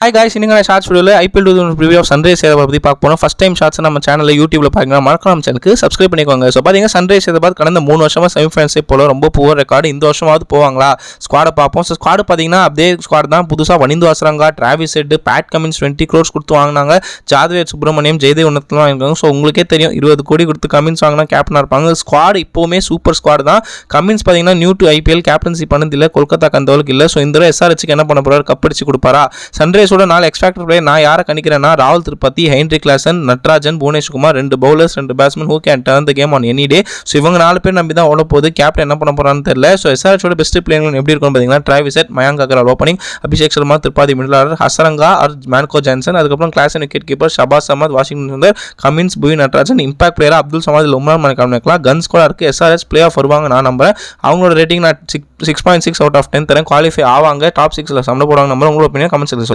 Hi guys, இன்னைக்கு நான் shorts வீடியோவில் IPL 2000 review of Sunrise Hyderabad பற்றி பார்க்க போகிறோம். ஃபஸ்ட் டைம் ஷார்ட்ஸ் நம்ம சேனலில் யூடியூப்ல பார்க்கலாம். மறக்காம சேனலுக்கு சப்ஸ்கிரைப் பண்ணிக்கோங்க. ஸோ பார்த்தீங்கன்னா சன்ரைஸ் ஹைதராபாத் கடந்த 3 வருஷமாக செமிஃபைனல்ஸே போல ரொம்ப புவர் ரெக்கார்டு. இந்த வருஷமாவது போவாங்களா ஸ்குவாடை பார்ப்போம். ஸோ ஸ்குவாடு பார்த்தீங்கன்னா அப்படியே ஸ்குவாட் தான். புதுசாக Wanindu Hasaranga, Travis Head, Pat Cummins 20 crores கொடுத்து வாங்கினாங்க. ஜாதவேத் சுப்ரமணியம், ஜெயதேவ் உன்னத்தில் வாங்கிருக்காங்க. ஸோ உங்களுக்கே தெரியும் 20 கோடி கொடுத்து கமின்ஸ் வாங்கினா கேப்டனாக இருப்பாங்க. ஸ்குவாடு இப்போவுமே சூப்பர் ஸ்குவாட் தான். கமின்ஸ் பார்த்தீங்கன்னா நியூ டு ஐபிஎல் கேப்டன்சி பண்ணதில்லை, கொல்கத்தா கந்தவளுக்கு இல்லை. ஸோ இந்த தடவை எஸ்ஆர்ஹெச்சுக்கு என்ன பண்ண போகிறார், கப் அடிச்சு கொடுப்பாரா? சன்ரைஸோட 4 எக்ஸ்பேக்டர் நான் யாரை கணிக்கிறேன்னா ராகுல் Tripathi, Henry Klaasen, Natarajan, Bhuvneshkumar, 2 bowlers 2 batsman who can turn the game on any day. So இவங்க 4 பேர் நம்பி தான் ஓட போகுது. கேப்டன் என்ன பண்ண போறான்னு தெரியல. ஸோ எஸ்ஆர்ஹெச்சோட பெஸ்ட் பிளேயர்கள் எப்படி இருக்கும் பார்த்தீங்கன்னா Travis Head, Mayank Agarwal opening, Abhishek Sharma, Tripathi middle order, Hasaranga or Marco Jansen, அதுக்கப்புறம் Klaasen wicket keeper Shahbaz Ahmed, Washington Sundar, Cummins, Bhuvi Natarajan, impact player Abdul Samad, Umran Malik நினைக்கலாம். கன்ஸ் கூட இருக்கு. எஸ்ஆர்ஹெச் பிளே ஆஃப் வருவாங்க நான் நம்புறேன். அவங்களோட ரேட்டிங் நான் 6.6 out of 10 தரேன். குவாலிஃபை ஆவாங்க, டாப் 6ல சண்டை போடுவாங்க நம்புறேன். உங்களோட ஒப்பீனியன் கமெண்ட் செக்ஷன்ல